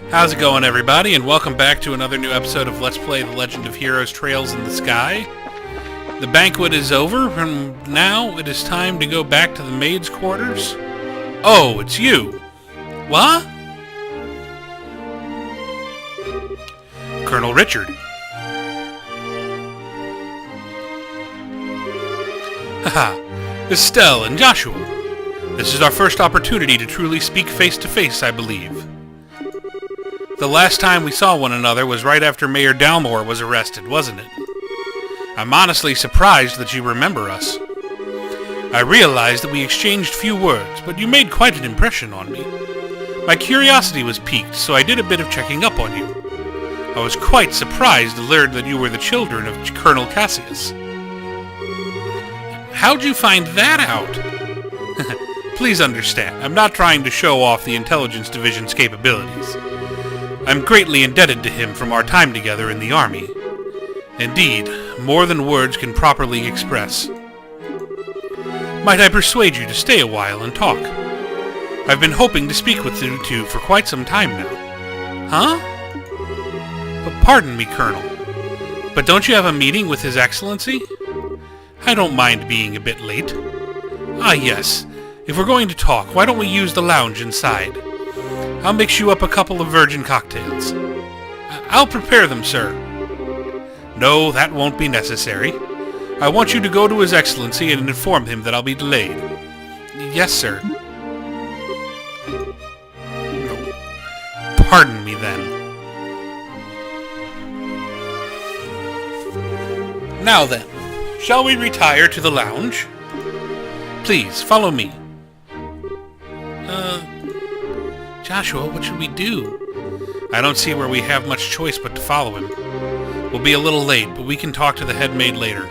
How's it going, everybody, and welcome back to another new episode of Let's Play The Legend of Heroes Trails in the Sky. The banquet is over, and now it is time to go back to the maid's quarters. Oh, it's you. What? Colonel Richard. Haha, Estelle and Joshua. This is our first opportunity to truly speak face to face, I believe. The last time we saw one another was right after Mayor Dalmore was arrested, wasn't it? I'm honestly surprised that you remember us. I realized that we exchanged few words, but you made quite an impression on me. My curiosity was piqued, so I did a bit of checking up on you. I was quite surprised to learn that you were the children of Colonel Cassius. How'd you find that out? Please understand, I'm not trying to show off the Intelligence Division's capabilities. I'm greatly indebted to him from our time together in the Army. Indeed, more than words can properly express. Might I persuade you to stay a while and talk? I've been hoping to speak with you two for quite some time now. Huh? But pardon me, Colonel. But don't you have a meeting with His Excellency? I don't mind being a bit late. Ah, yes. If we're going to talk, why don't we use the lounge inside? I'll mix you up a couple of virgin cocktails. I'll prepare them, sir. No, that won't be necessary. I want you to go to His Excellency and inform him that I'll be delayed. Yes, sir. No. Pardon me, then. Now then, shall we retire to the lounge? Please, follow me. Joshua, what should we do? I don't see where we have much choice but to follow him. We'll be a little late, but we can talk to the head maid later.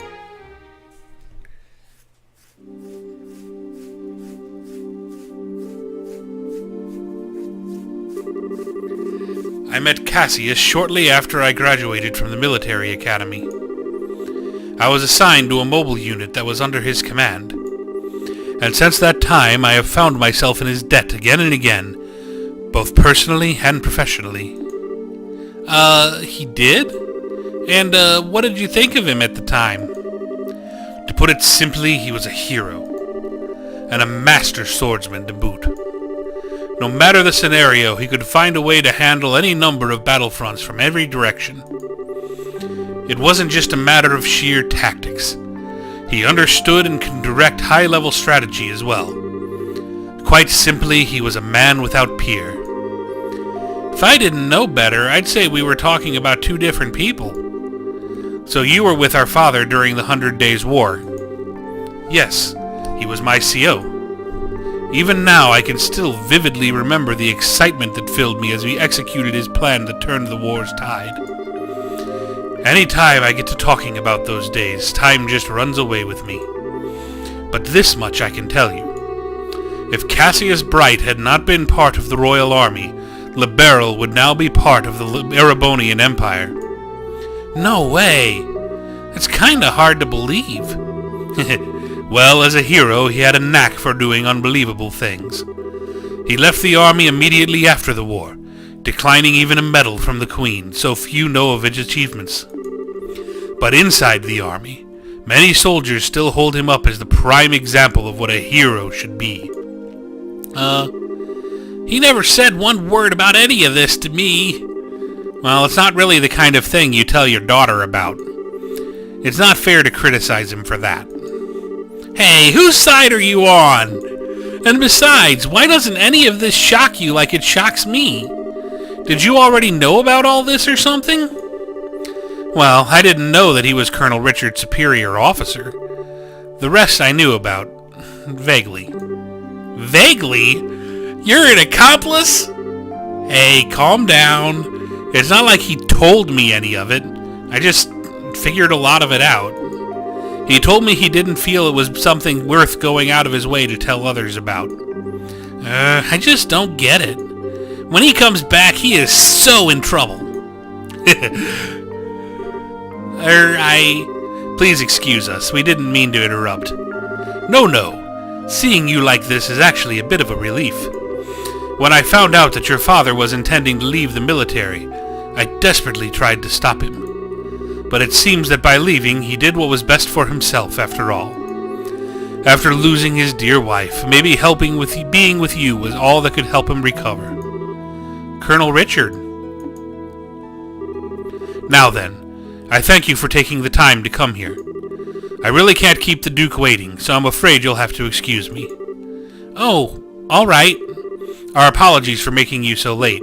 I met Cassius shortly after I graduated from the military academy. I was assigned to a mobile unit that was under his command. And since that time, I have found myself in his debt again and again, both personally and professionally. He did? And, what did you think of him at the time? To put it simply, he was a hero. And a master swordsman to boot. No matter the scenario, he could find a way to handle any number of battlefronts from every direction. It wasn't just a matter of sheer tactics. He understood and could direct high-level strategy as well. Quite simply, he was a man without peer. If I didn't know better, I'd say we were talking about two different people. So you were with our father during the 100 Days' War. Yes, he was my CO. Even now, I can still vividly remember the excitement that filled me as we executed his plan to turn the war's tide. Any time I get to talking about those days, time just runs away with me. But this much I can tell you. If Cassius Bright had not been part of the Royal Army, Liberl would now be part of the Erebonian Empire. No way! It's kinda hard to believe. Well, as a hero, he had a knack for doing unbelievable things. He left the army immediately after the war, declining even a medal from the Queen, so few know of his achievements. But inside the army, many soldiers still hold him up as the prime example of what a hero should be. He never said one word about any of this to me. Well, it's not really the kind of thing you tell your daughter about. It's not fair to criticize him for that. Hey, whose side are you on? And besides, why doesn't any of this shock you like it shocks me? Did you already know about all this or something? Well, I didn't know that he was Colonel Richard's superior officer. The rest I knew about. Vaguely. Vaguely? You're an accomplice? Hey, calm down. It's not like he told me any of it. I just figured a lot of it out. He told me he didn't feel it was something worth going out of his way to tell others about. I just don't get it. When he comes back, he is so in trouble. Please excuse us. We didn't mean to interrupt. No. Seeing you like this is actually a bit of a relief. When I found out that your father was intending to leave the military, I desperately tried to stop him. But it seems that by leaving, he did what was best for himself after all. After losing his dear wife, maybe being with you was all that could help him recover. Colonel Richard. Now then, I thank you for taking the time to come here. I really can't keep the Duke waiting, so I'm afraid you'll have to excuse me. Oh, all right. Our apologies for making you so late.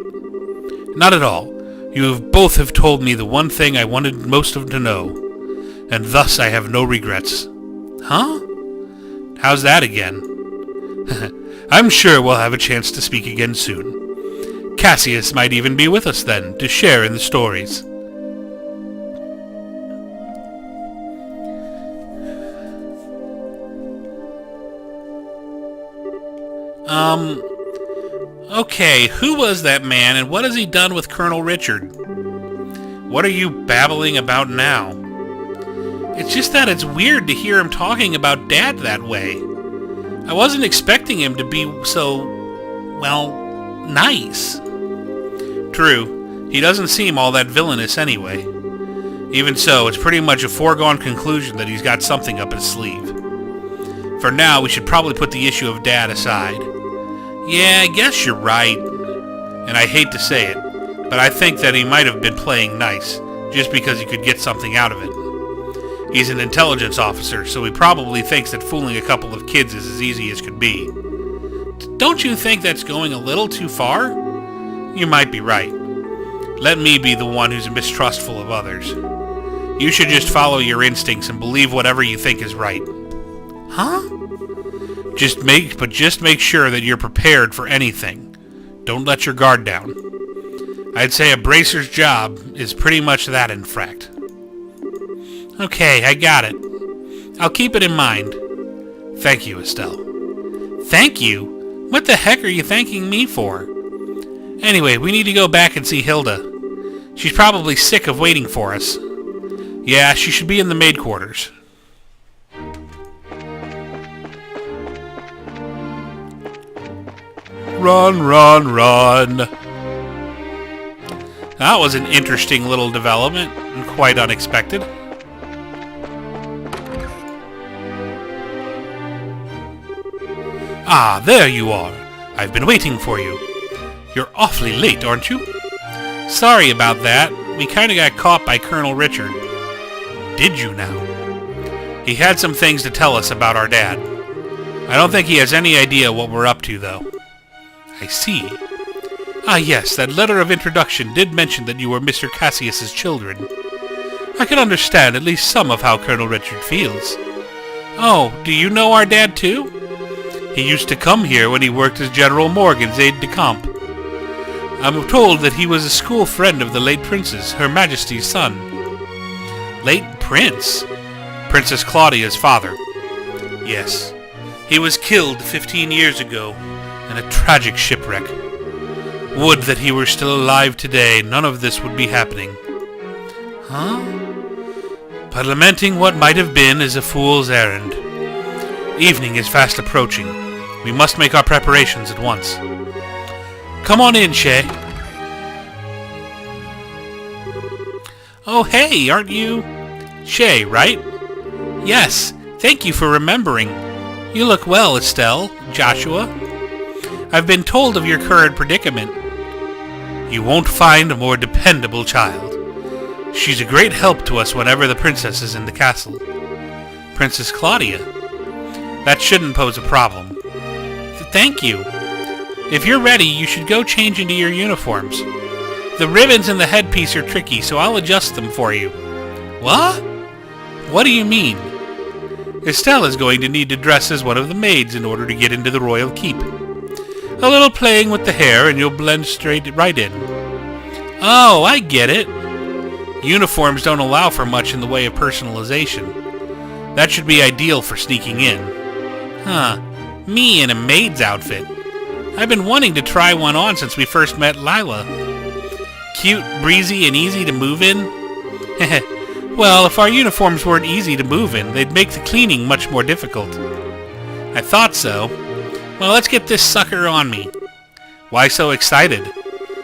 Not at all. You both have told me the one thing I wanted most of to know, and thus I have no regrets. Huh? How's that again? I'm sure we'll have a chance to speak again soon. Cassius might even be with us then, to share in the stories. Okay, who was that man, and what has he done with Colonel Richard? What are you babbling about now? It's just that it's weird to hear him talking about Dad that way. I wasn't expecting him to be so, well, nice. True, he doesn't seem all that villainous anyway. Even so, it's pretty much a foregone conclusion that he's got something up his sleeve. For now, we should probably put the issue of Dad aside. Yeah, I guess you're right. And I hate to say it, but I think that he might have been playing nice, just because he could get something out of it. He's an intelligence officer, so he probably thinks that fooling a couple of kids is as easy as could be. Don't you think that's going a little too far? You might be right. Let me be the one who's mistrustful of others. You should just follow your instincts and believe whatever you think is right. Huh? Just make sure that you're prepared for anything. Don't let your guard down. I'd say a bracer's job is pretty much that, in fact. Okay, I got it. I'll keep it in mind. Thank you, Estelle. Thank you? What the heck are you thanking me for? Anyway, we need to go back and see Hilda. She's probably sick of waiting for us. Yeah, she should be in the maid quarters. Run, run, run. That was an interesting little development, and quite unexpected. Ah, there you are. I've been waiting for you. You're awfully late, aren't you? Sorry about that. We kinda got caught by Colonel Richard. Did you now? He had some things to tell us about our dad. I don't think he has any idea what we're up to, though. I see. Ah, yes, that letter of introduction did mention that you were Mr. Cassius's children. I can understand at least some of how Colonel Richard feels. Oh, do you know our dad, too? He used to come here when he worked as General Morgan's aide-de-camp. I'm told that he was a school friend of the late Prince's, Her Majesty's son. Late Prince? Princess Claudia's father. Yes. He was killed 15 years ago in a tragic shipwreck. Would that he were still alive today, none of this would be happening. Huh? But lamenting what might have been is a fool's errand. Evening is fast approaching. We must make our preparations at once. Come on in, Shay. Oh, hey, aren't you... Shay, right? Yes, thank you for remembering. You look well, Estelle, Joshua. I've been told of your current predicament. You won't find a more dependable child. She's a great help to us whenever the princess is in the castle. Princess Claudia. That shouldn't pose a problem. Thank you. If you're ready, you should go change into your uniforms. The ribbons and the headpiece are tricky, so I'll adjust them for you. What? What do you mean? Estelle is going to need to dress as one of the maids in order to get into the royal keep. A little playing with the hair and you'll blend right in. Oh, I get it. Uniforms don't allow for much in the way of personalization. That should be ideal for sneaking in. Huh. Me in a maid's outfit. I've been wanting to try one on since we first met Lila. Cute, breezy, and easy to move in? Well, if our uniforms weren't easy to move in, they'd make the cleaning much more difficult. I thought so. Well, let's get this sucker on me. Why so excited?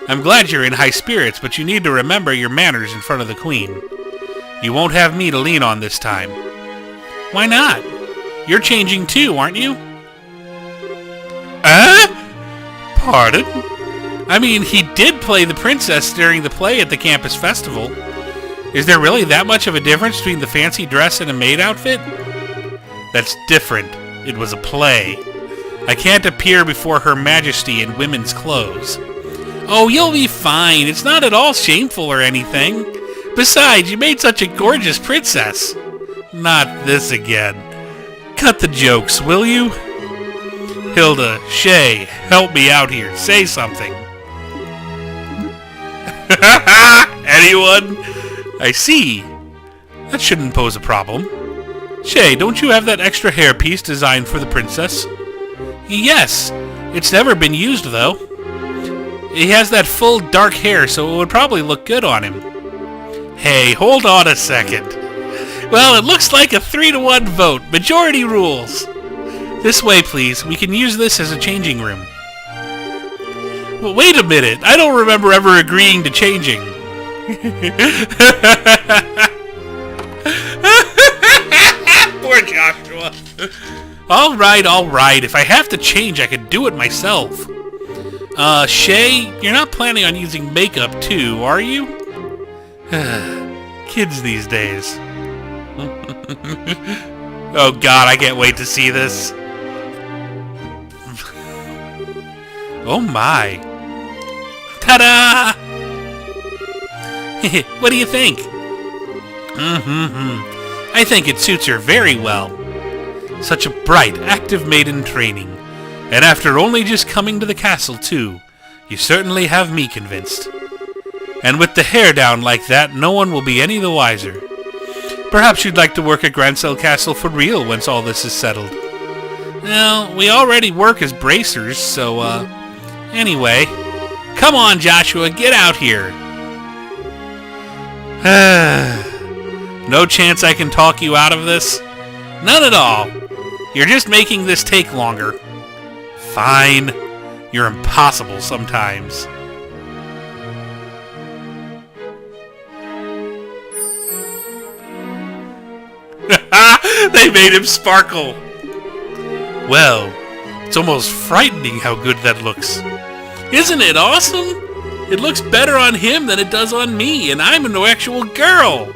I'm glad you're in high spirits, but you need to remember your manners in front of the Queen. You won't have me to lean on this time. Why not? You're changing too, aren't you? Pardon? I mean, he did play the princess during the play at the campus festival. Is there really that much of a difference between the fancy dress and a maid outfit? That's different. It was a play. I can't appear before Her Majesty in women's clothes. Oh, you'll be fine. It's not at all shameful or anything. Besides, you made such a gorgeous princess. Not this again. Cut the jokes, will you? Hilda, Shay, help me out here. Say something. Anyone? I see. That shouldn't pose a problem. Shay, don't you have that extra hairpiece designed for the princess? Yes. It's never been used, though. He has that full dark hair, so it would probably look good on him. Hey, hold on a second. Well, it looks like a 3-to-1 vote. Majority rules. This way, please. We can use this as a changing room. Well, wait a minute. I don't remember ever agreeing to changing. Poor Joshua. All right. If I have to change, I can do it myself. Shay, you're not planning on using makeup too, are you? Kids these days. Oh God, I can't wait to see this. Oh my. Ta-da! What do you think? I think it suits her very well. Such a bright, active maid in training. And after only just coming to the castle, too. You certainly have me convinced. And with the hair down like that, no one will be any the wiser. Perhaps you'd like to work at Grancel Castle for real once all this is settled. Well, we already work as bracers, so, anyway. Come on, Joshua, get out here. No chance I can talk you out of this? None at all. You're just making this take longer. Fine. You're impossible sometimes. They made him sparkle. Well, it's almost frightening how good that looks. Isn't it awesome? It looks better on him than it does on me, and I'm an actual girl.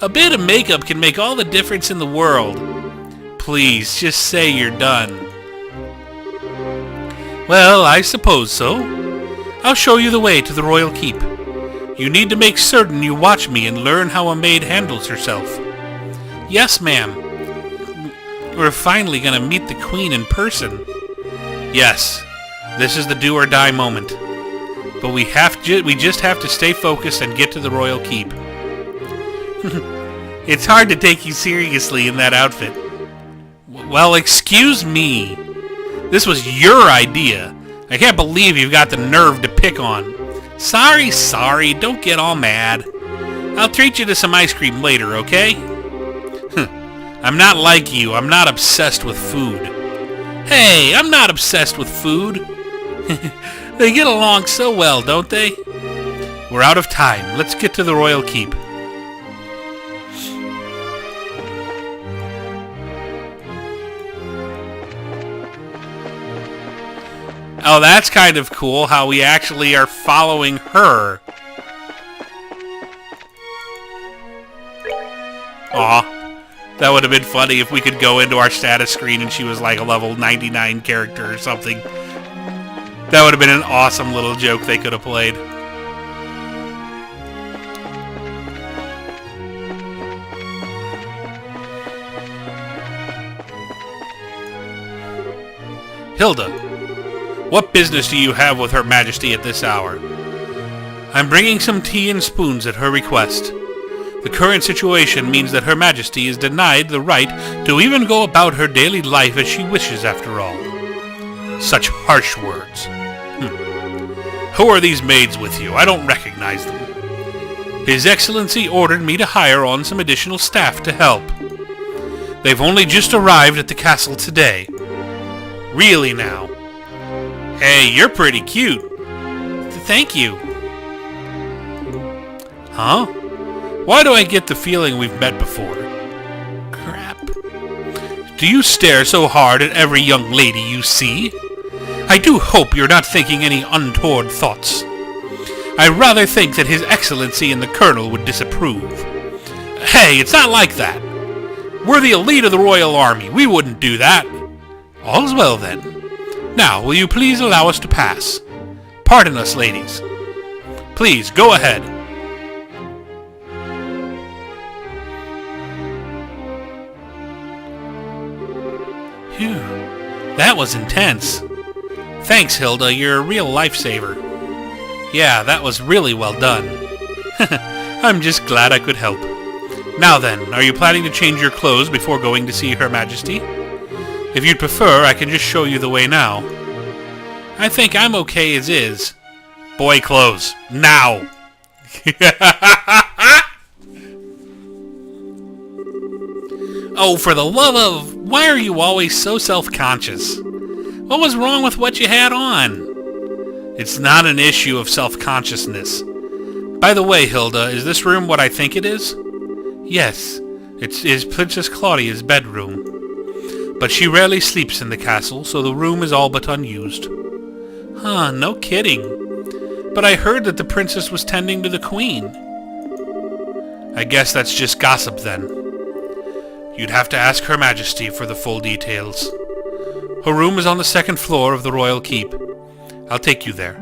A bit of makeup can make all the difference in the world. Please, just say you're done. Well, I suppose so. I'll show you the way to the royal keep. You need to make certain you watch me and learn how a maid handles herself. Yes, ma'am. We're finally going to meet the Queen in person. Yes, this is the do-or-die moment. But we just have to stay focused and get to the royal keep. It's hard to take you seriously in that outfit. Well, excuse me. This was your idea. I can't believe you've got the nerve to pick on. Sorry, don't get all mad. I'll treat you to some ice cream later, okay? I'm not like you. I'm not obsessed with food. Hey, I'm not obsessed with food. They get along so well, don't they? We're out of time. Let's get to the royal keep. Oh, that's kind of cool how we actually are following her. Aw. That would have been funny if we could go into our status screen and she was like a level 99 character or something. That would have been an awesome little joke they could have played. Hilda, what business do you have with Her Majesty at this hour? I'm bringing some tea and spoons at her request. The current situation means that Her Majesty is denied the right to even go about her daily life as she wishes, after all. Such harsh words. Who are these maids with you? I don't recognize them. His Excellency ordered me to hire on some additional staff to help. They've only just arrived at the castle today. Really now. Hey, you're pretty cute. Thank you. Huh? Why do I get the feeling we've met before? Crap. Do you stare so hard at every young lady you see? I do hope you're not thinking any untoward thoughts. I rather think that His Excellency and the Colonel would disapprove. Hey, it's not like that. We're the elite of the Royal Army. We wouldn't do that. All's well, then. Now, will you please allow us to pass? Pardon us, ladies. Please, go ahead. Phew. That was intense. Thanks, Hilda. You're a real lifesaver. Yeah, that was really well done. I'm just glad I could help. Now then, are you planning to change your clothes before going to see Her Majesty? If you'd prefer, I can just show you the way now. I think I'm okay as is. Boy clothes, now! Oh, for the love of... Why are you always so self-conscious? What was wrong with what you had on? It's not an issue of self-consciousness. By the way, Hilda, is this room what I think it is? Yes. It is Princess Claudia's bedroom. But she rarely sleeps in the castle, so the room is all but unused. Huh, no kidding. But I heard that the princess was tending to the queen. I guess that's just gossip then. You'd have to ask Her Majesty for the full details. Her room is on the second floor of the royal keep. I'll take you there.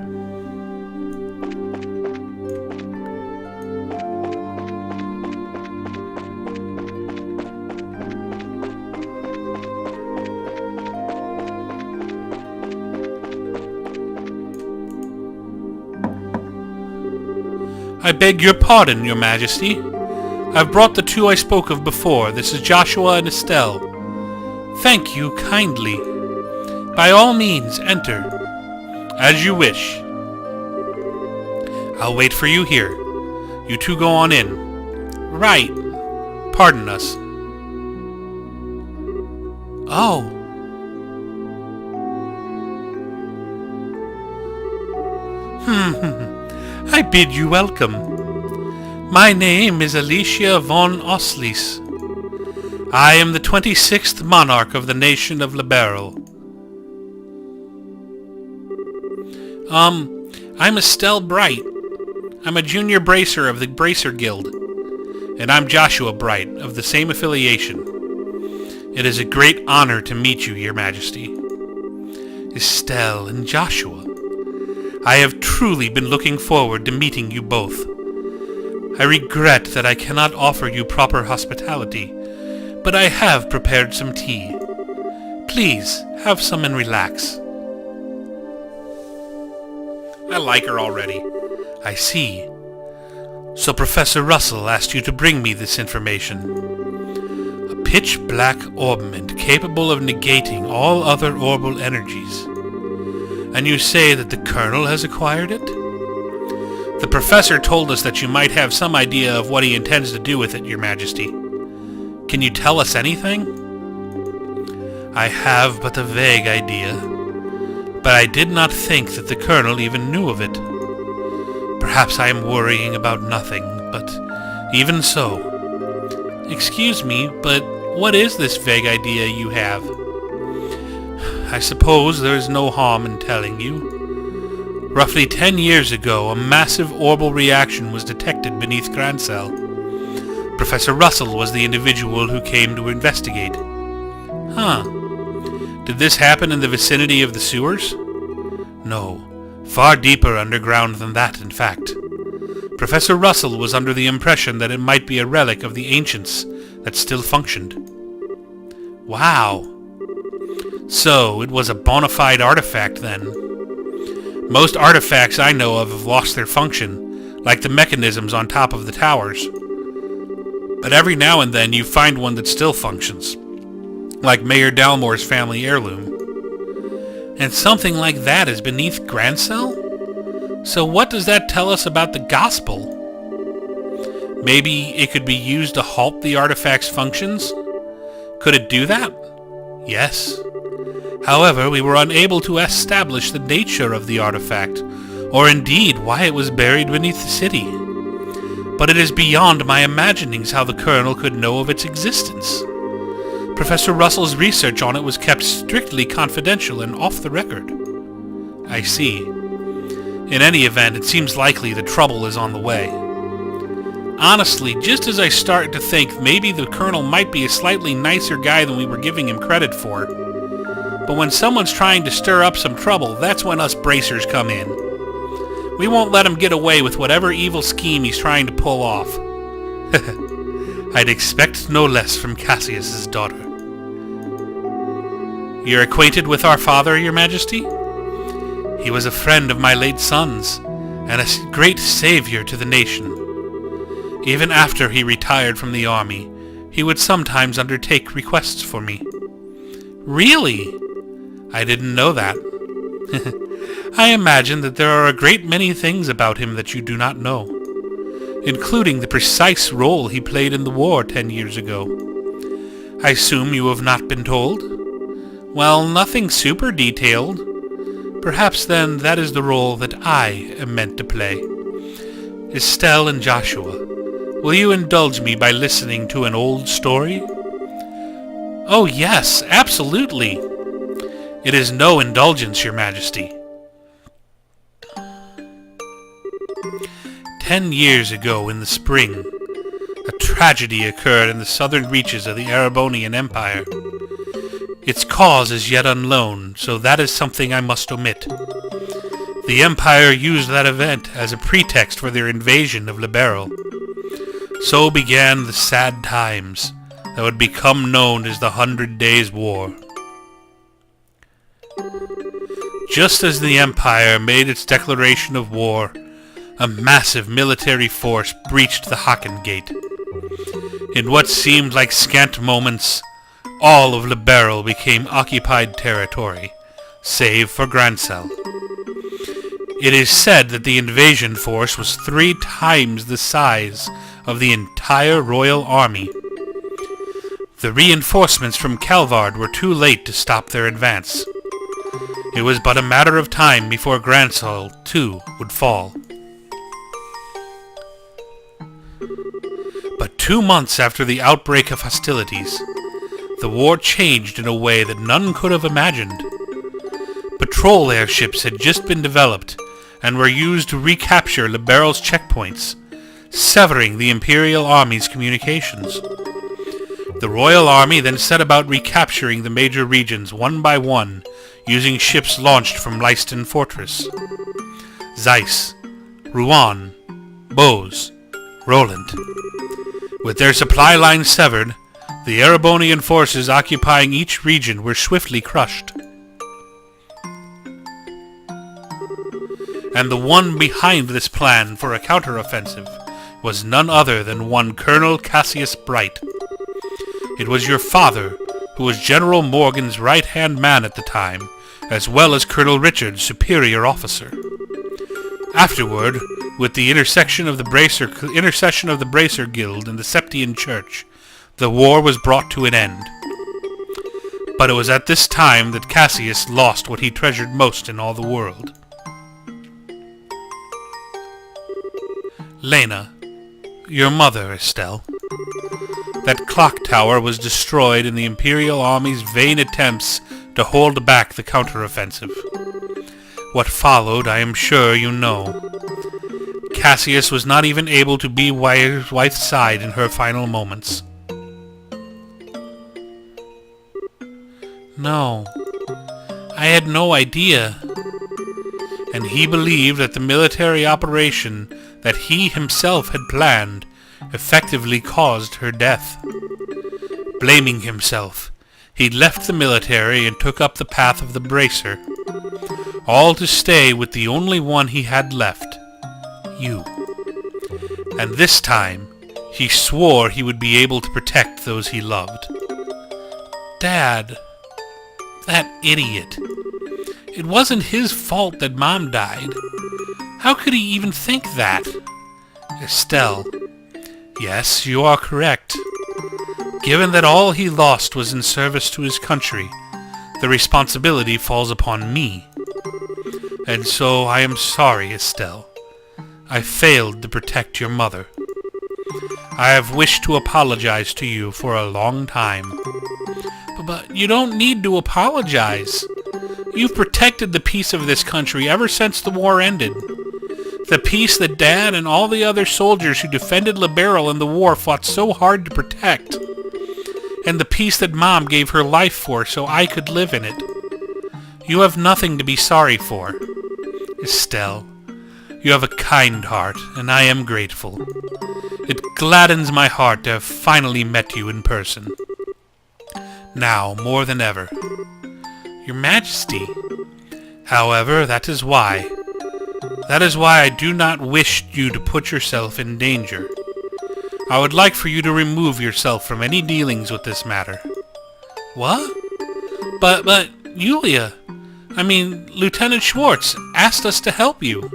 I beg your pardon, Your Majesty. I've brought the two I spoke of before. This is Joshua and Estelle. Thank you kindly. By all means, enter. As you wish. I'll wait for you here. You two go on in. Right. Pardon us. Oh. I bid you welcome. My name is Alicia von Oslis. I am the 26th monarch of the nation of Liberl. I'm Estelle Bright. I'm a junior bracer of the Bracer Guild. And I'm Joshua Bright, of the same affiliation. It is a great honor to meet you, Your Majesty. Estelle and Joshua. I have truly been looking forward to meeting you both. I regret that I cannot offer you proper hospitality, but I have prepared some tea. Please, have some and relax. I like her already. I see. So Professor Russell asked you to bring me this information. A pitch-black orbment capable of negating all other orbital energies. And you say that the Colonel has acquired it? The Professor told us that you might have some idea of what he intends to do with it, Your Majesty. Can you tell us anything? I have but a vague idea, but I did not think that the Colonel even knew of it. Perhaps I am worrying about nothing, but even so. Excuse me, but what is this vague idea you have? I suppose there is no harm in telling you. Roughly 10 years ago, a massive orbital reaction was detected beneath Grancel. Professor Russell was the individual who came to investigate. Huh. Did this happen in the vicinity of the sewers? No, far deeper underground than that, in fact. Professor Russell was under the impression that it might be a relic of the ancients that still functioned. Wow. So, it was a bona fide artifact then. Most artifacts I know of have lost their function, like the mechanisms on top of the towers. But every now and then you find one that still functions, like Mayor Dalmore's family heirloom. And something like that is beneath Grancel? So what does that tell us about the gospel? Maybe it could be used to halt the artifact's functions? Could it do that? Yes. However, we were unable to establish the nature of the artifact, or indeed why it was buried beneath the city. But it is beyond my imaginings how the Colonel could know of its existence. Professor Russell's research on it was kept strictly confidential and off the record. I see. In any event, it seems likely the trouble is on the way. Honestly, just as I started to think maybe the Colonel might be a slightly nicer guy than we were giving him credit for. But when someone's trying to stir up some trouble, that's when us bracers come in. We won't let him get away with whatever evil scheme he's trying to pull off. I'd expect no less from Cassius's daughter. You're acquainted with our father, Your Majesty? He was a friend of my late son's, and a great savior to the nation. Even after he retired from the army, he would sometimes undertake requests for me. Really? I didn't know that. I imagine that there are a great many things about him that you do not know, including the precise role he played in the war 10 years ago. I assume you have not been told? Well, nothing super detailed. Perhaps then that is the role that I am meant to play. Estelle and Joshua, will you indulge me by listening to an old story? Oh yes, absolutely. It is no indulgence, Your Majesty. 10 years ago in the spring, a tragedy occurred in the southern reaches of the Erebonian Empire. Its cause is yet unknown, so that is something I must omit. The Empire used that event as a pretext for their invasion of Liberl. So began the sad times that would become known as the 100 Days' War. Just as the Empire made its declaration of war, a massive military force breached the Haken Gate. In what seemed like scant moments, all of Liberl became occupied territory, save for Grancel. It is said that the invasion force was 3 times the size of the entire royal army. The reinforcements from Calvard were too late to stop their advance. It was but a matter of time before Grancel, too, would fall. But 2 months after the outbreak of hostilities, the war changed in a way that none could have imagined. Patrol airships had just been developed and were used to recapture Liberl's checkpoints, severing the Imperial Army's communications. The Royal Army then set about recapturing the major regions one by one, using ships launched from Leiston Fortress. Zeiss, Rouen, Bose, Roland. With their supply lines severed, the Erebonian forces occupying each region were swiftly crushed. And the one behind this plan for a counteroffensive was none other than one Colonel Cassius Bright. It was your father, who was General Morgan's right-hand man at the time, as well as Colonel Richard's superior officer. Afterward, with the intercession of the Bracer Guild and the Septian Church, the war was brought to an end. But it was at this time that Cassius lost what he treasured most in all the world. Lena, your mother, Estelle. That clock tower was destroyed in the Imperial Army's vain attempts to hold back the counteroffensive. What followed, I am sure you know. Cassius was not even able to be by his wife's side in her final moments. No, I had no idea. And he believed that the military operation that he himself had planned effectively caused her death. Blaming himself, he left the military and took up the path of the Bracer, all to stay with the only one he had left, you. And this time, he swore he would be able to protect those he loved. Dad, that idiot. It wasn't his fault that Mom died. How could he even think that? Estelle, yes, you are correct. Given that all he lost was in service to his country, the responsibility falls upon me. And so I am sorry, Estelle. I failed to protect your mother. I have wished to apologize to you for a long time. But you don't need to apologize. You've protected the peace of this country ever since the war ended. The peace that Dad and all the other soldiers who defended Liberl in the war fought so hard to protect. And the peace that Mom gave her life for so I could live in it. You have nothing to be sorry for. Estelle, you have a kind heart, and I am grateful. It gladdens my heart to have finally met you in person. Now, more than ever. Your Majesty. However, that is why I do not wish you to put yourself in danger. I would like for you to remove yourself from any dealings with this matter. What? But, Yulia, Lieutenant Schwartz asked us to help you.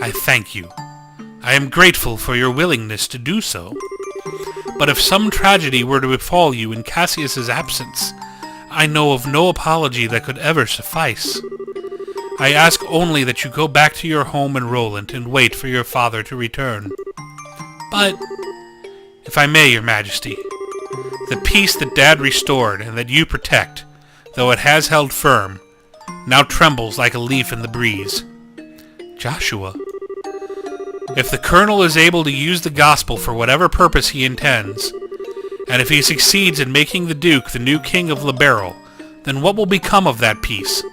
I thank you. I am grateful for your willingness to do so. But if some tragedy were to befall you in Cassius's absence, I know of no apology that could ever suffice. I ask only that you go back to your home in Roland and wait for your father to return. But, if I may, Your Majesty, the peace that Dad restored and that you protect, though it has held firm, now trembles like a leaf in the breeze. Joshua, if the Colonel is able to use the gospel for whatever purpose he intends, and if he succeeds in making the Duke the new king of Liberl, then what will become of that peace?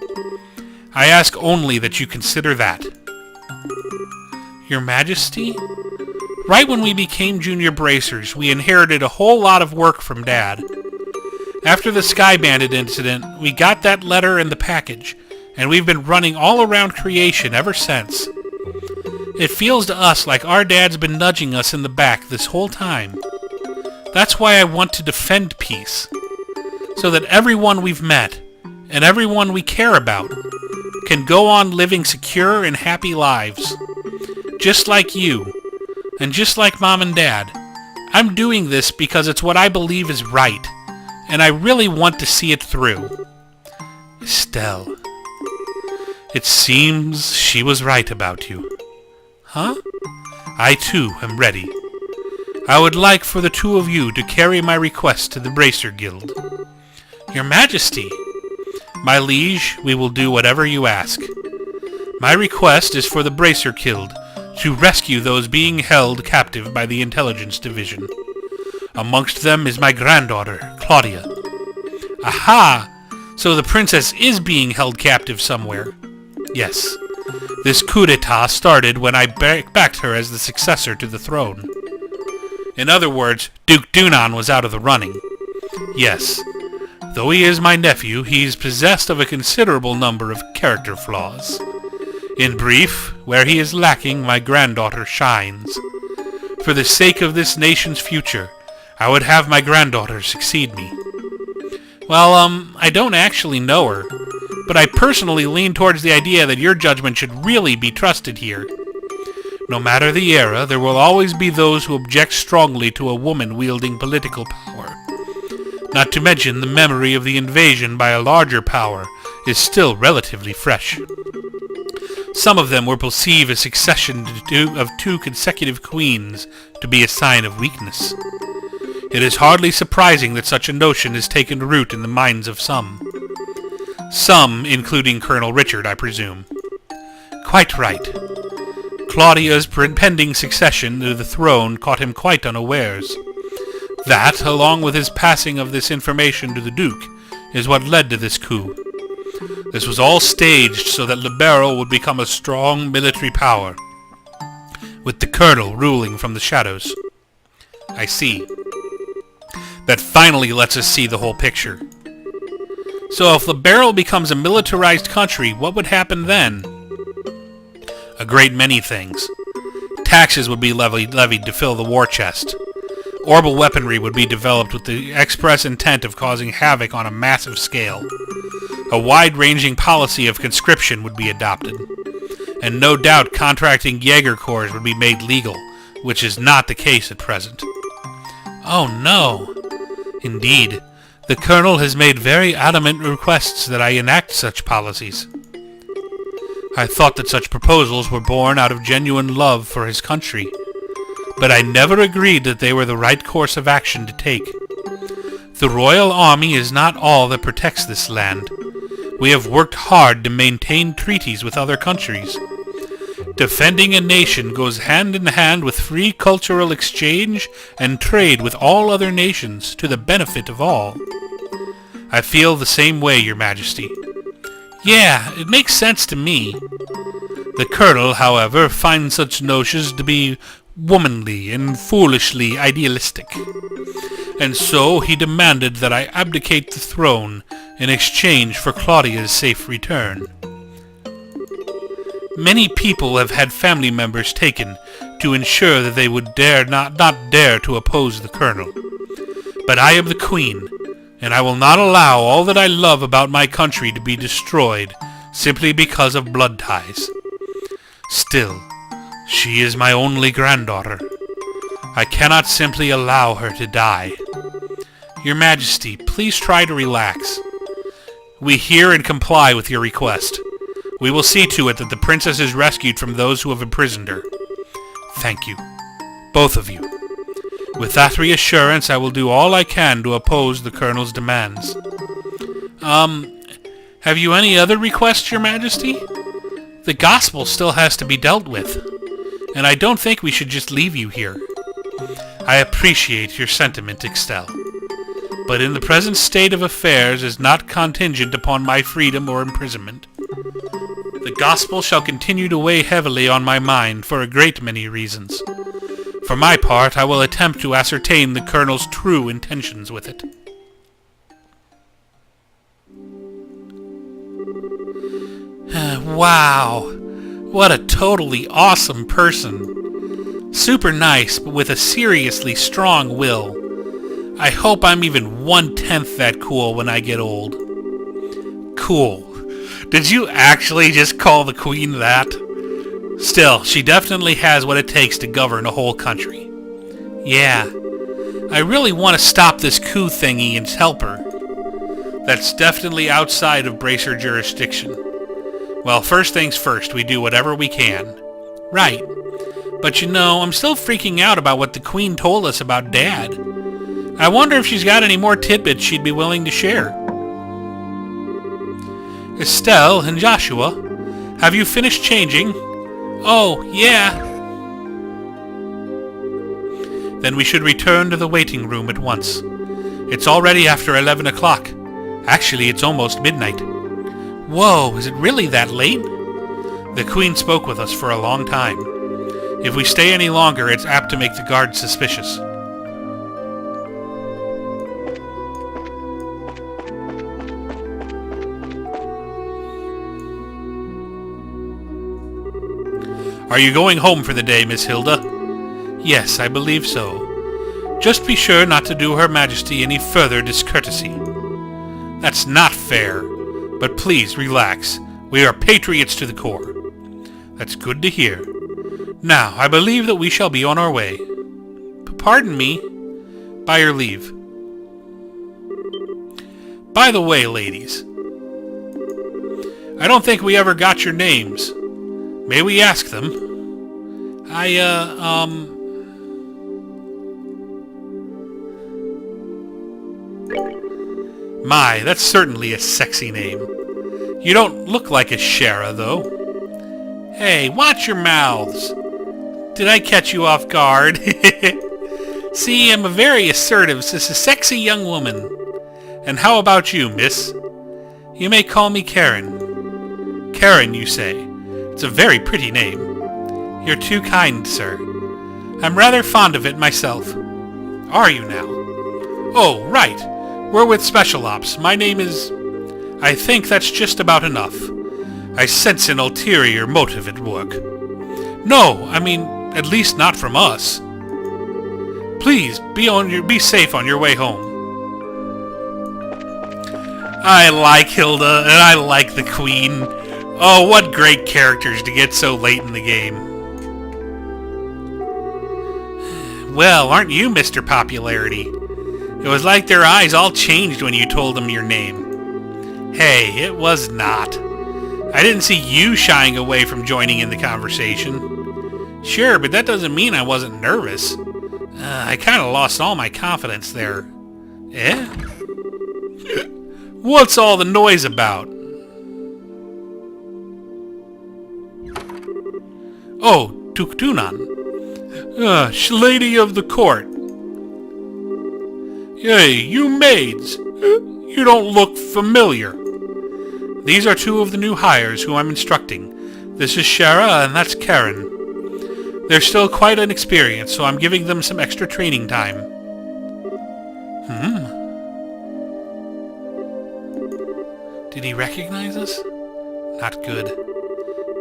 I ask only that you consider that. Your Majesty? Right when we became junior bracers, we inherited a whole lot of work from Dad. After the Sky Bandit incident, we got that letter and the package, and we've been running all around creation ever since. It feels to us like our Dad's been nudging us in the back this whole time. That's why I want to defend peace, so that everyone we've met, and everyone we care about, can go on living secure and happy lives. Just like you, and just like Mom and Dad. I'm doing this because it's what I believe is right, and I really want to see it through. Estelle, it seems she was right about you. Huh? I too am ready. I would like for the two of you to carry my request to the Bracer Guild. Your Majesty! My liege, we will do whatever you ask. My request is for the Bracer Guild to rescue those being held captive by the Intelligence Division. Amongst them is my granddaughter, Claudia. Aha! So the princess is being held captive somewhere. Yes. This coup d'etat started when I backed her as the successor to the throne. In other words, Duke Dunan was out of the running. Yes. Though he is my nephew, he's possessed of a considerable number of character flaws. In brief, where he is lacking, my granddaughter shines. For the sake of this nation's future, I would have my granddaughter succeed me. Well, I don't actually know her, but I personally lean towards the idea that your judgment should really be trusted here. No matter the era, there will always be those who object strongly to a woman wielding political power. Not to mention the memory of the invasion by a larger power is still relatively fresh. Some of them will perceive a succession of two consecutive queens to be a sign of weakness. It is hardly surprising that such a notion has taken root in the minds of some. Some, including Colonel Richard, I presume. Quite right. Claudia's impending succession to the throne caught him quite unawares. That, along with his passing of this information to the Duke, is what led to this coup. This was all staged so that Liberl would become a strong military power, with the Colonel ruling from the shadows. I see. That finally lets us see the whole picture. So if Liberl becomes a militarized country, what would happen then? A great many things. Taxes would be levied to fill the war chest. Orbital weaponry would be developed with the express intent of causing havoc on a massive scale. A wide-ranging policy of conscription would be adopted. And no doubt contracting Jaeger Corps would be made legal, which is not the case at present. Oh no! Indeed, The Colonel has made very adamant requests that I enact such policies. I thought that such proposals were born out of genuine love for his country, but I never agreed that they were the right course of action to take. The Royal Army is not all that protects this land. We have worked hard to maintain treaties with other countries. Defending a nation goes hand in hand with free cultural exchange and trade with all other nations to the benefit of all. I feel the same way, Your Majesty. Yeah, it makes sense to me. The Colonel, however, finds such notions to be womanly and foolishly idealistic, and so he demanded that I abdicate the throne in exchange for Claudia's safe return. Many people have had family members taken to ensure that they would not dare to oppose the Colonel. But I am the Queen, and I will not allow all that I love about my country to be destroyed simply because of blood ties. Still, she is my only granddaughter. I cannot simply allow her to die. Your Majesty, please try to relax. We hear and comply with your request. We will see to it that the princess is rescued from those who have imprisoned her. Thank you, both of you. With that reassurance, I will do all I can to oppose the Colonel's demands. Have you any other requests, Your Majesty? The gospel still has to be dealt with, and I don't think we should just leave you here. I appreciate your sentiment, Ixtel, but in the present state of affairs is not contingent upon my freedom or imprisonment. The gospel shall continue to weigh heavily on my mind for a great many reasons. For my part, I will attempt to ascertain the Colonel's true intentions with it. Wow, what a totally awesome person. Super nice, but with a seriously strong will. I hope I'm even 1/10 that cool when I get old. Cool. Did you actually just call the Queen that? Still, she definitely has what it takes to govern a whole country. Yeah, I really want to stop this coup thingy and help her. That's definitely outside of Bracer jurisdiction. Well, first things first, we do whatever we can. Right. But you know, I'm still freaking out about what the Queen told us about Dad. I wonder if she's got any more tidbits she'd be willing to share. Estelle and Joshua, have you finished changing? Oh, yeah. Then we should return to the waiting room at once. It's already after 11 o'clock. Actually, it's almost midnight. Whoa, is it really that late? The Queen spoke with us for a long time. If we stay any longer, it's apt to make the guards suspicious. Are you going home for the day, Miss Hilda? Yes, I believe so. Just be sure not to do Her Majesty any further discourtesy. That's not fair. But please, relax. We are patriots to the core. That's good to hear. Now, I believe that we shall be on our way. Pardon me? By your leave. By the way, ladies, I don't think we ever got your names. May we ask them? My, that's certainly a sexy name. You don't look like a Shara, though. Hey, watch your mouths. Did I catch you off guard? See, I'm a very assertive, sexy young woman. And how about you, miss? You may call me Karen. Karen, you say? It's a very pretty name. You're too kind, sir. I'm rather fond of it myself. Are you now? Oh, right. We're with Special Ops. My name is... I think that's just about enough. I sense an ulterior motive at work. No, I mean, at least not from us. Please, be safe on your way home. I like Hilda, and I like the Queen. Oh, what great characters to get so late in the game. Well, aren't you Mr. Popularity? It was like their eyes all changed when you told them your name. Hey, it was not. I didn't see you shying away from joining in the conversation. Sure, but that doesn't mean I wasn't nervous. I kind of lost all my confidence there. Eh? What's all the noise about? Oh, Tuktunan. Lady of the court. Hey, you maids. You don't look familiar. These are two of the new hires who I'm instructing. This is Shara and that's Karen. They're still quite inexperienced, so I'm giving them some extra training time. Did he recognize us? Not good.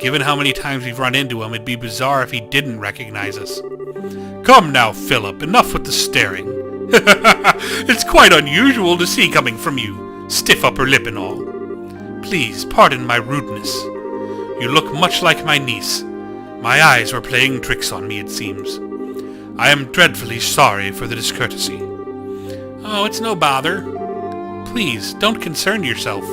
Given how many times we've run into him, it'd be bizarre if he didn't recognize us. Come now, Philip, enough with the staring. It's quite unusual to see coming from you, stiff upper lip and all. Please, pardon my rudeness. You look much like my niece. My eyes were playing tricks on me, it seems. I am dreadfully sorry for the discourtesy. Oh, it's no bother. Please, don't concern yourself.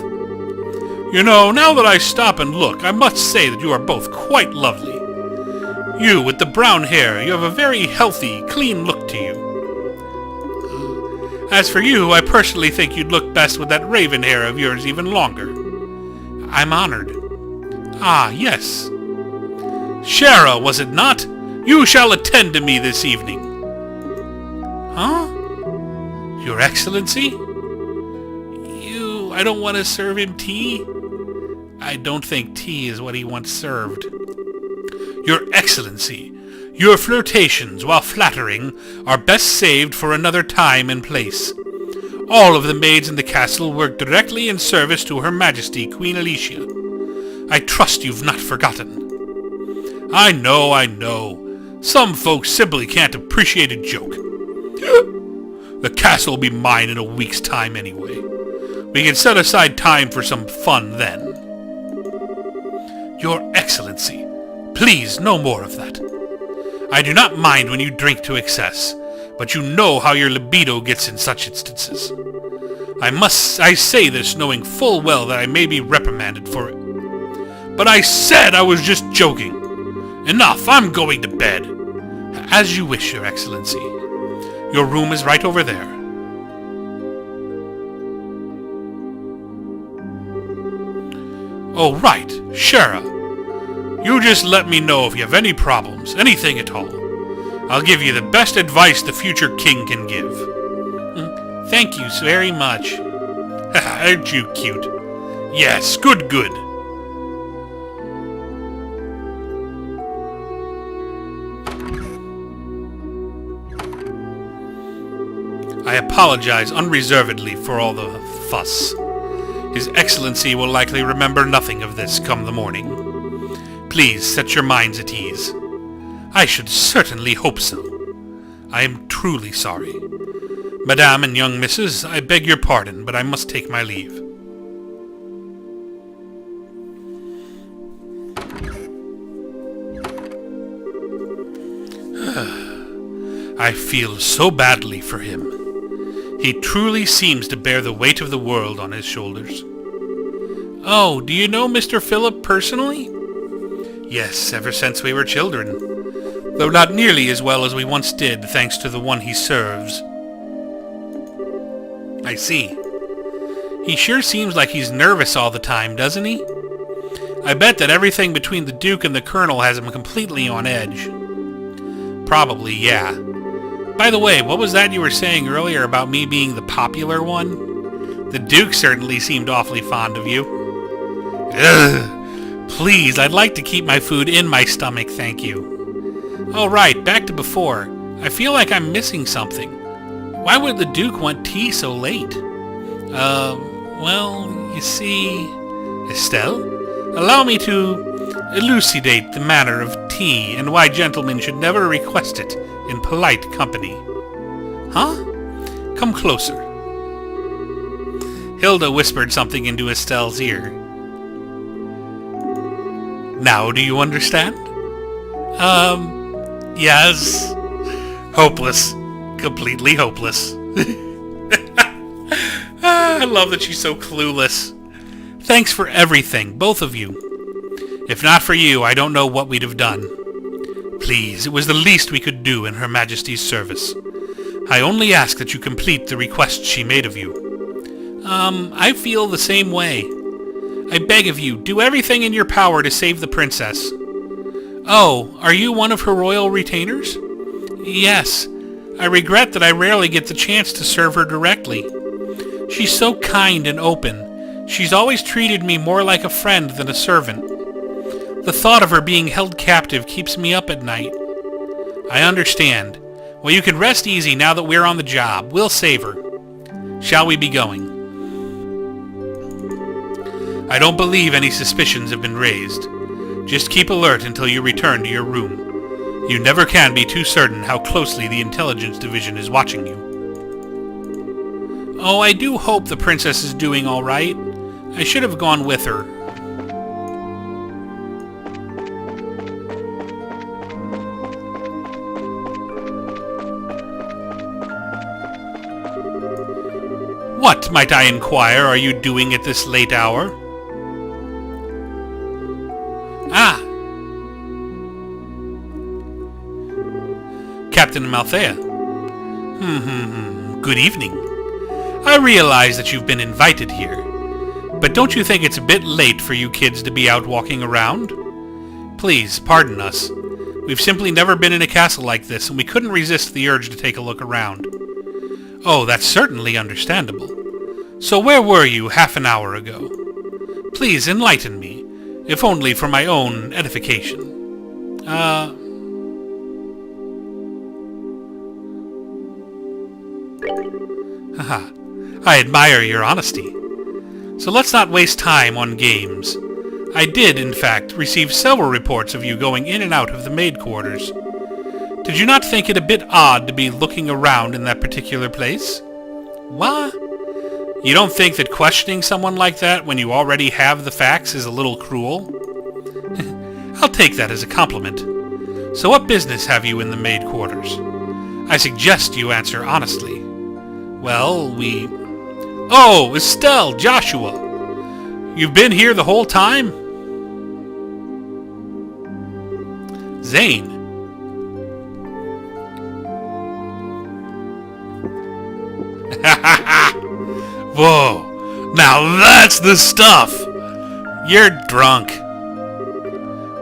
You know, now that I stop and look, I must say that you are both quite lovely. You, with the brown hair, you have a very healthy, clean look to you. As for you, I personally think you'd look best with that raven hair of yours even longer. I'm honored. Ah, yes. Shara, was it not? You shall attend to me this evening. Huh? Your Excellency? I don't want to serve him tea. I don't think tea is what he once served. Your Excellency, your flirtations, while flattering, are best saved for another time and place. All of the maids in the castle work directly in service to Her Majesty Queen Alicia. I trust you've not forgotten. I know. Some folks simply can't appreciate a joke. The castle will be mine in a week's time anyway. We can set aside time for some fun then. Your Excellency, please no more of that. I do not mind when you drink to excess, but you know how your libido gets in such instances. I say this knowing full well that I may be reprimanded for it. But I said I was just joking. Enough, I'm going to bed. As you wish, Your Excellency. Your room is right over there. Oh, right, Shara. You just let me know if you have any problems, anything at all. I'll give you the best advice the future king can give. Thank you very much. Aren't you cute? Yes, good. I apologize unreservedly for all the fuss. His Excellency will likely remember nothing of this come the morning. Please set your minds at ease. I should certainly hope so. I am truly sorry. Madame and young missus, I beg your pardon, but I must take my leave. I feel so badly for him. He truly seems to bear the weight of the world on his shoulders. Oh, do you know Mr. Philip personally? Yes, ever since we were children. Though not nearly as well as we once did, thanks to the one he serves. I see. He sure seems like he's nervous all the time, doesn't he? I bet that everything between the Duke and the Colonel has him completely on edge. Probably, yeah. By the way, what was that you were saying earlier about me being the popular one? The Duke certainly seemed awfully fond of you. Ugh! Please, I'd like to keep my food in my stomach, thank you. All right, back to before. I feel like I'm missing something. Why would the Duke want tea so late? Well, you see... Estelle? Allow me to elucidate the manner of tea and why gentlemen should never request it in polite company. Huh? Come closer. Hilda whispered something into Estelle's ear. Now do you understand? Yes. Hopeless. Completely hopeless. I love that she's so clueless. Thanks for everything, both of you. If not for you, I don't know what we'd have done. Please, it was the least we could do in Her Majesty's service. I only ask that you complete the request she made of you. I feel the same way. I beg of you, do everything in your power to save the princess. Oh, are you one of her royal retainers? Yes. I regret that I rarely get the chance to serve her directly. She's so kind and open. She's always treated me more like a friend than a servant. The thought of her being held captive keeps me up at night. I understand. Well, you can rest easy now that we're on the job. We'll save her. Shall we be going? I don't believe any suspicions have been raised. Just keep alert until you return to your room. You never can be too certain how closely the intelligence division is watching you. Oh, I do hope the princess is doing all right. I should have gone with her. What, might I inquire, are you doing at this late hour? Ah! Captain Malthea. Good evening. I realize that you've been invited here, but don't you think it's a bit late for you kids to be out walking around? Please, pardon us. We've simply never been in a castle like this, and we couldn't resist the urge to take a look around. Oh, that's certainly understandable. So where were you half an hour ago? Please enlighten me, if only for my own edification. Haha, I admire your honesty. So let's not waste time on games. I did, in fact, receive several reports of you going in and out of the maid quarters. Did you not think it a bit odd to be looking around in that particular place? What? You don't think that questioning someone like that when you already have the facts is a little cruel? I'll take that as a compliment. So what business have you in the maid quarters? I suggest you answer honestly. Well, Oh, Estelle, Joshua! You've been here the whole time? Zane. Whoa, now that's the stuff! You're drunk.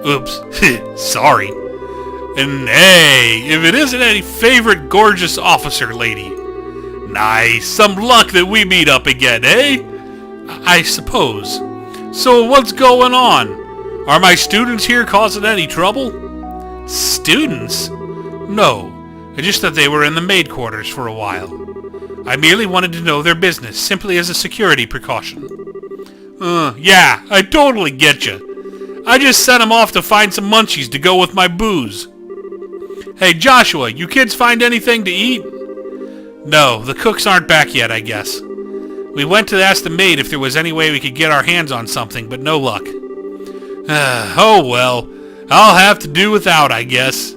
Oops, sorry. And hey, if it isn't any favorite gorgeous officer lady. Nice, some luck that we meet up again, eh? I suppose. So what's going on? Are my students here causing any trouble? Students? No, I just thought they were in the maid quarters for a while. I merely wanted to know their business, simply as a security precaution. Yeah, I totally get you. I just sent them off to find some munchies to go with my booze. Hey, Joshua, you kids find anything to eat? No, the cooks aren't back yet, I guess. We went to ask the maid if there was any way we could get our hands on something, but no luck. Oh well, I'll have to do without, I guess.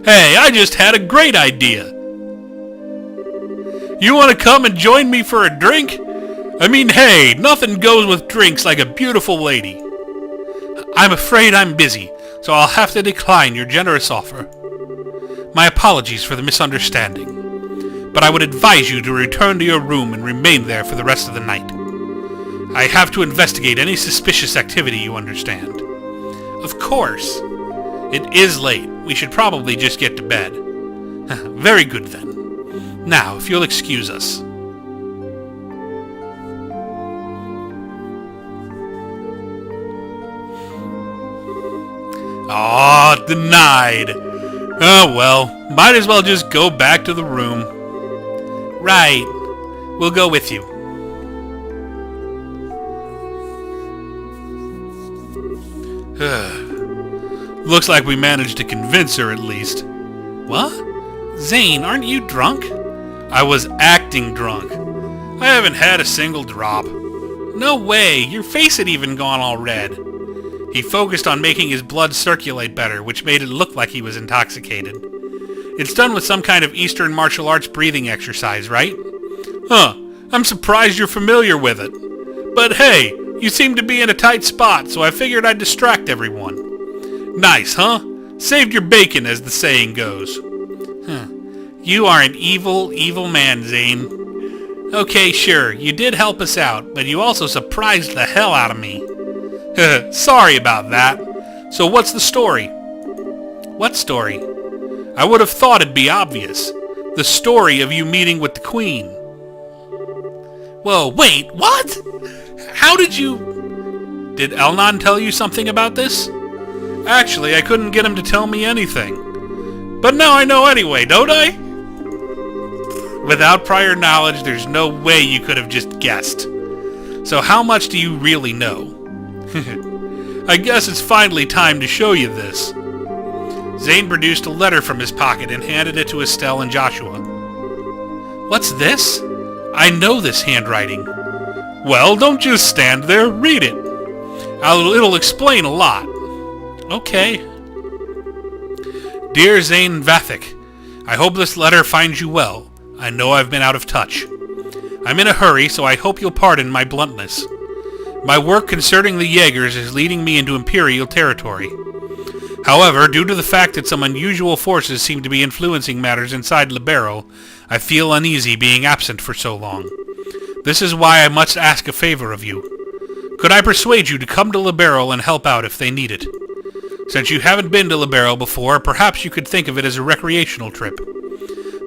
Hey, I just had a great idea. You want to come and join me for a drink? I mean, hey, nothing goes with drinks like a beautiful lady. I'm afraid I'm busy, so I'll have to decline your generous offer. My apologies for the misunderstanding, but I would advise you to return to your room and remain there for the rest of the night. I have to investigate any suspicious activity, you understand. Of course. It is late. We should probably just get to bed. Very good then. Now, if you'll excuse us. Aw, denied. Oh well, might as well just go back to the room. Right. We'll go with you. Looks like we managed to convince her at least. What? Zane, aren't you drunk? I was acting drunk. I haven't had a single drop. No way, your face had even gone all red. He focused on making his blood circulate better, which made it look like he was intoxicated. It's done with some kind of Eastern martial arts breathing exercise, right? Huh, I'm surprised you're familiar with it. But hey, you seem to be in a tight spot, so I figured I'd distract everyone. Nice, huh? Saved your bacon, as the saying goes. You are an evil, evil man, Zane. Okay, sure, you did help us out, but you also surprised the hell out of me. Sorry about that. So what's the story? What story? I would have thought it'd be obvious. The story of you meeting with the Queen. Whoa, wait, what? How did you... Did Elnon tell you something about this? Actually, I couldn't get him to tell me anything. But now I know anyway, don't I? Without prior knowledge, there's no way you could have just guessed. So how much do you really know? I guess it's finally time to show you this. Zane produced a letter from his pocket and handed it to Estelle and Joshua. What's this? I know this handwriting. Well, don't just stand there, read it. It'll explain a lot. Okay. Dear Zane Vathek, I hope this letter finds you well. I know I've been out of touch. I'm in a hurry, so I hope you'll pardon my bluntness. My work concerning the Jaegers is leading me into Imperial territory. However, due to the fact that some unusual forces seem to be influencing matters inside Libero, I feel uneasy being absent for so long. This is why I must ask a favor of you. Could I persuade you to come to Libero and help out if they need it? Since you haven't been to Libero before, perhaps you could think of it as a recreational trip.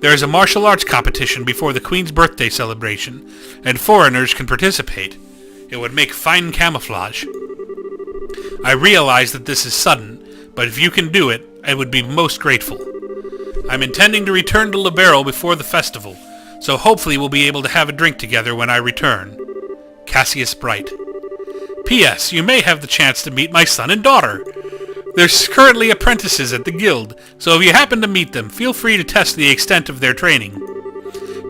There is a martial arts competition before the Queen's birthday celebration, and foreigners can participate. It would make fine camouflage. I realize that this is sudden, but if you can do it, I would be most grateful. I'm intending to return to Libero before the festival, so hopefully we'll be able to have a drink together when I return. Cassius Bright. P.S. You may have the chance to meet my son and daughter. They're currently apprentices at the guild, so if you happen to meet them, feel free to test the extent of their training.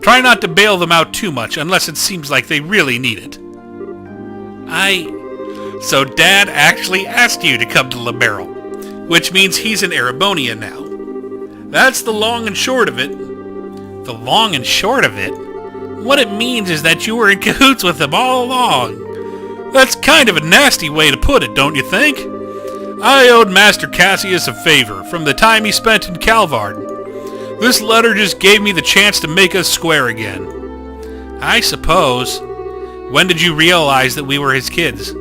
Try not to bail them out too much unless it seems like they really need it. So Dad actually asked you to come to Libero, which means he's in Erebonia now. That's the long and short of it. The long and short of it? What it means is that you were in cahoots with him all along. That's kind of a nasty way to put it, don't you think? I owed Master Cassius a favor from the time he spent in Calvard. This letter just gave me the chance to make us square again. I suppose. When did you realize that we were his kids?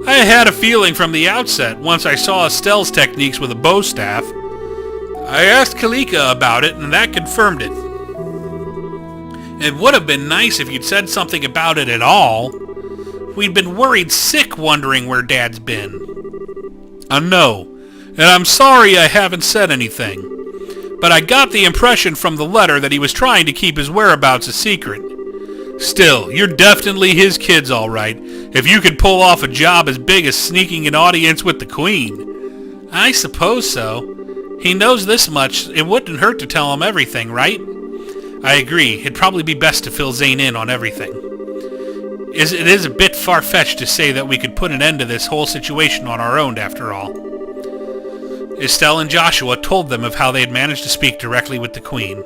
I had a feeling from the outset once I saw Estelle's techniques with a bow staff. I asked Kalika about it, and that confirmed it. It would have been nice if you'd said something about it at all. We'd been worried sick wondering where Dad's been. I know, and I'm sorry I haven't said anything. But I got the impression from the letter that he was trying to keep his whereabouts a secret. Still, you're definitely his kids all right, if you could pull off a job as big as sneaking an audience with the Queen. I suppose so. He knows this much, it wouldn't hurt to tell him everything, right? I agree, it'd probably be best to fill Zane in on everything. It is a bit far-fetched to say that we could put an end to this whole situation on our own, after all. Estelle and Joshua told them of how they had managed to speak directly with the Queen,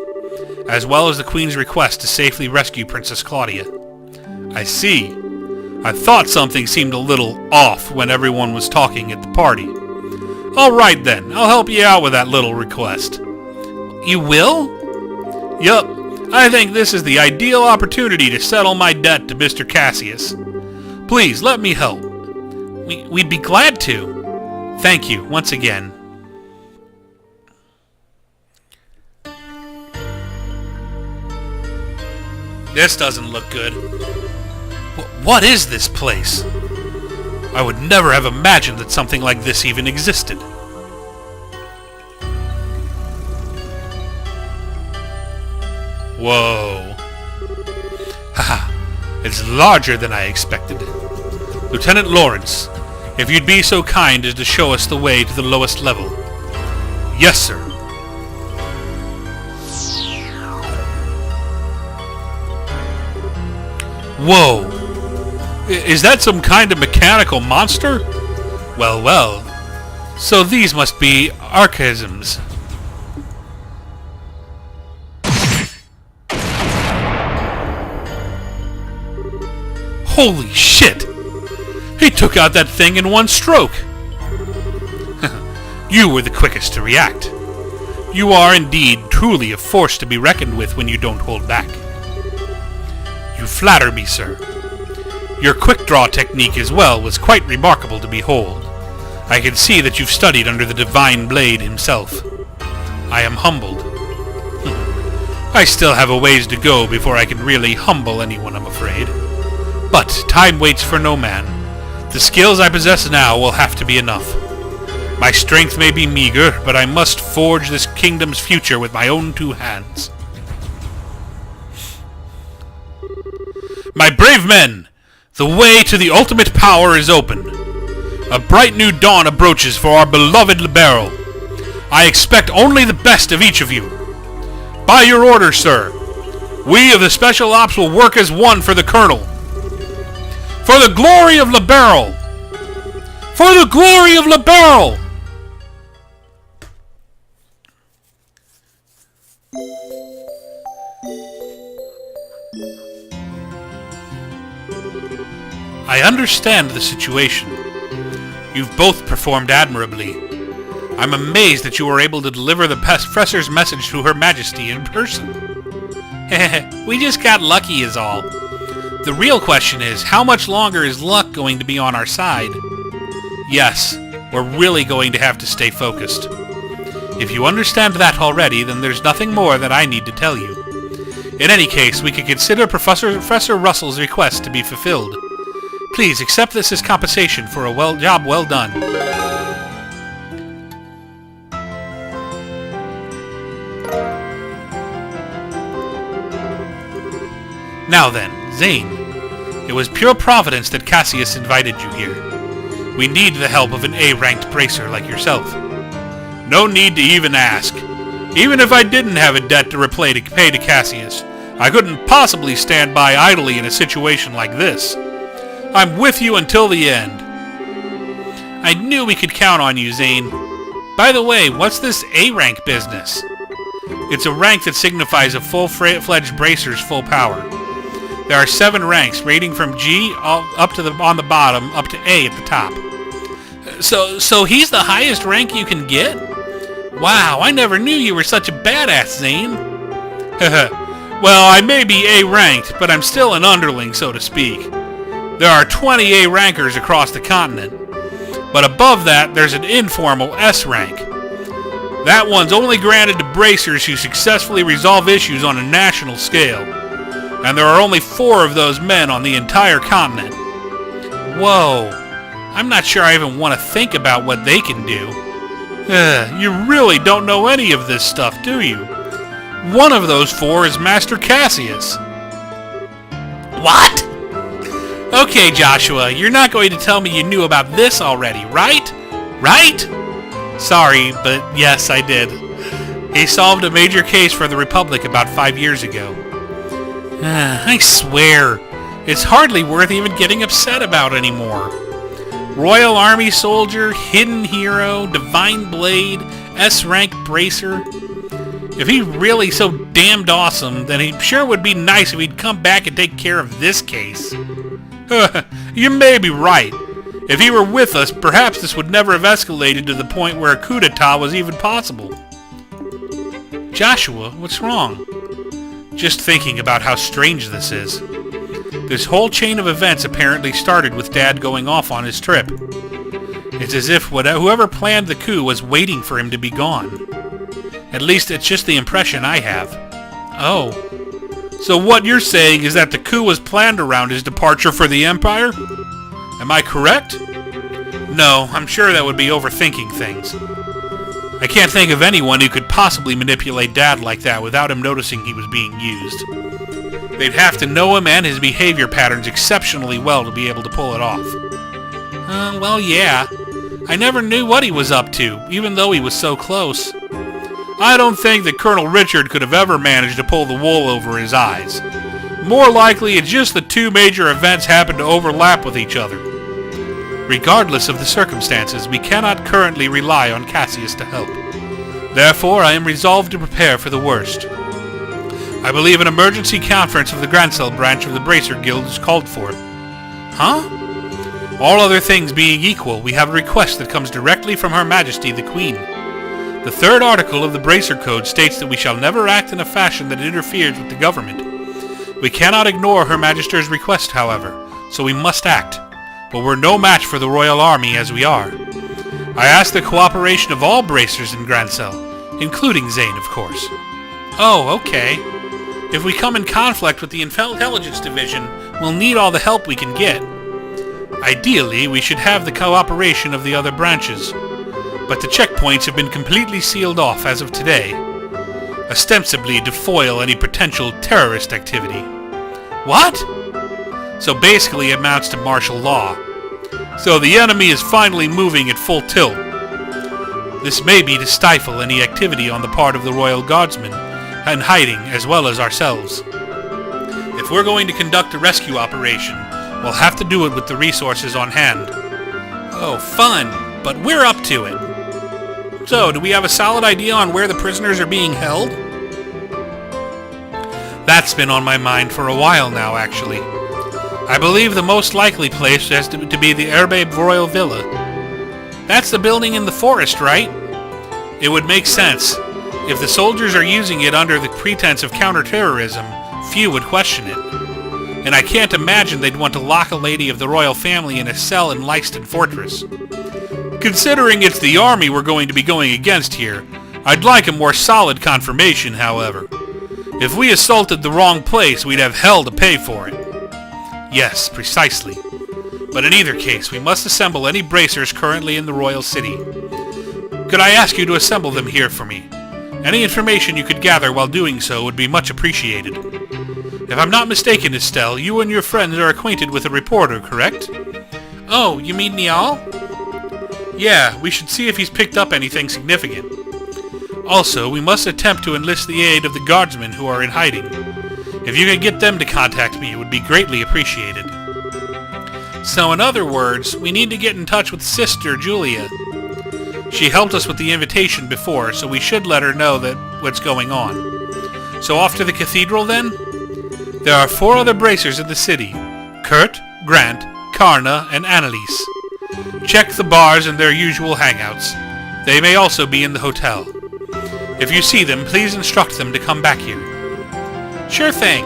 as well as the Queen's request to safely rescue Princess Claudia. I see. I thought something seemed a little off when everyone was talking at the party. All right then, I'll help you out with that little request. You will? Yup. I think this is the ideal opportunity to settle my debt to Mr. Cassius. Please, let me help. We'd be glad to. Thank you, once again. This doesn't look good. What is this place? I would never have imagined that something like this even existed. Whoa. Haha, it's larger than I expected. Lieutenant Lawrence, if you'd be so kind as to show us the way to the lowest level. Yes, sir. Whoa! Is that some kind of mechanical monster? Well, well. So these must be archaisms. Holy shit! He took out that thing in one stroke! You were the quickest to react. You are indeed truly a force to be reckoned with when you don't hold back. You flatter me, sir. Your quick-draw technique as well was quite remarkable to behold. I can see that you've studied under the Divine Blade himself. I am humbled. I still have a ways to go before I can really humble anyone, I'm afraid. But time waits for no man. The skills I possess now will have to be enough. My strength may be meager, but I must forge this kingdom's future with my own two hands. My brave men, the way to the ultimate power is open. A bright new dawn approaches for our beloved Libero. I expect only the best of each of you. By your orders, sir, we of the Special Ops will work as one for the Colonel. For the glory of Libero! For the glory of Libero! I understand the situation. You've both performed admirably. I'm amazed that you were able to deliver the Professor's message to Her Majesty in person. We just got lucky is all. The real question is, how much longer is luck going to be on our side? Yes, we're really going to have to stay focused. If you understand that already, then there's nothing more that I need to tell you. In any case, we could consider Professor Russell's request to be fulfilled. Please accept this as compensation for a job well done. Now then, Zane, it was pure providence that Cassius invited you here. We need the help of an A-ranked bracer like yourself. No need to even ask. Even if I didn't have a debt to pay to Cassius, I couldn't possibly stand by idly in a situation like this. I'm with you until the end. I knew we could count on you, Zane. By the way, what's this A-rank business? It's a rank that signifies a full-fledged bracer's full power. There are 7 ranks, ranging from G up to on the bottom, up to A at the top. So he's the highest rank you can get? Wow, I never knew you were such a badass, Zane. Well, I may be A-ranked, but I'm still an underling, so to speak. There are 20 A-rankers across the continent, but above that there's an informal S-rank. That one's only granted to bracers who successfully resolve issues on a national scale, and there are only 4 of those men on the entire continent. Whoa, I'm not sure I even want to think about what they can do. You really don't know any of this stuff, do you? One of those 4 is Master Cassius. What? Okay, Joshua, you're not going to tell me you knew about this already, right? Right? Sorry, but yes, I did. He solved a major case for the Republic about 5 years ago. I swear, it's hardly worth even getting upset about anymore. Royal Army soldier, hidden hero, Divine Blade, S-rank bracer. If he's really so damned awesome, then he sure would be nice if he'd come back and take care of this case. You may be right. If he were with us, perhaps this would never have escalated to the point where a coup d'etat was even possible. Joshua, what's wrong? Just thinking about how strange this is. This whole chain of events apparently started with Dad going off on his trip. It's as if whoever planned the coup was waiting for him to be gone. At least it's just the impression I have. Oh. So what you're saying is that the coup was planned around his departure for the Empire? Am I correct? No, I'm sure that would be overthinking things. I can't think of anyone who could possibly manipulate Dad like that without him noticing he was being used. They'd have to know him and his behavior patterns exceptionally well to be able to pull it off. Well, yeah. I never knew what he was up to, even though he was so close. I don't think that Colonel Richard could have ever managed to pull the wool over his eyes. More likely, it's just the 2 major events happened to overlap with each other. Regardless of the circumstances, we cannot currently rely on Cassius to help. Therefore, I am resolved to prepare for the worst. I believe an emergency conference of the Grancel branch of the Bracer Guild is called for. Huh? All other things being equal, we have a request that comes directly from Her Majesty the Queen. The third article of the Bracer Code states that we shall never act in a fashion that interferes with the government. We cannot ignore Her Majesty's request, however, so we must act. But we're no match for the Royal Army as we are. I ask the cooperation of all bracers in Grancel, including Zane, of course. Oh, okay. If we come in conflict with the Intelligence Division, we'll need all the help we can get. Ideally, we should have the cooperation of the other branches, but the checkpoints have been completely sealed off as of today, ostensibly to foil any potential terrorist activity. What? So basically it amounts to martial law. So the enemy is finally moving at full tilt. This may be to stifle any activity on the part of the Royal Guardsmen, and hiding as well as ourselves. If we're going to conduct a rescue operation, we'll have to do it with the resources on hand. Oh, fun, but we're up to it. So, do we have a solid idea on where the prisoners are being held? That's been on my mind for a while now, actually. I believe the most likely place has to be the Herbe Royal Villa. That's the building in the forest, right? It would make sense. If the soldiers are using it under the pretense of counterterrorism, few would question it. And I can't imagine they'd want to lock a lady of the royal family in a cell in Leiston Fortress. Considering it's the army we're going to be going against here, I'd like a more solid confirmation, however. If we assaulted the wrong place, we'd have hell to pay for it. Yes, precisely. But in either case, we must assemble any bracers currently in the royal city. Could I ask you to assemble them here for me? Any information you could gather while doing so would be much appreciated. If I'm not mistaken, Estelle, you and your friends are acquainted with a reporter, correct? Oh, you mean Niall? Yeah, we should see if he's picked up anything significant. Also, we must attempt to enlist the aid of the guardsmen who are in hiding. If you could get them to contact me, it would be greatly appreciated. So in other words, we need to get in touch with Sister Julia. She helped us with the invitation before, so we should let her know what's going on. So off to the cathedral then? There are 4 other bracers in the city: Kurt, Grant, Karna, and Annalise. Check the bars and their usual hangouts. They may also be in the hotel. If you see them, please instruct them to come back here. Sure thing.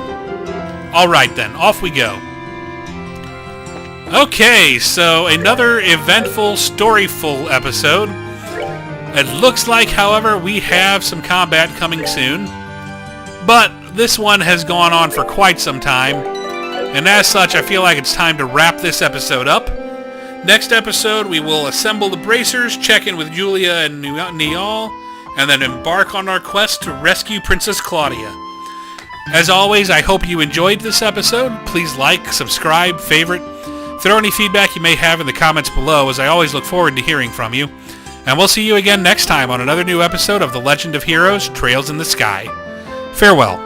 Alright then, off we go. Okay, so another eventful, storyful episode. It looks like, however, we have some combat coming soon. But this one has gone on for quite some time, and as such, I feel like it's time to wrap this episode up. Next episode, we will assemble the bracers, check in with Julia and Niall, and then embark on our quest to rescue Princess Claudia. As always, I hope you enjoyed this episode. Please like, subscribe, favorite. Throw any feedback you may have in the comments below, as I always look forward to hearing from you. And we'll see you again next time on another new episode of The Legend of Heroes: Trails in the Sky. Farewell.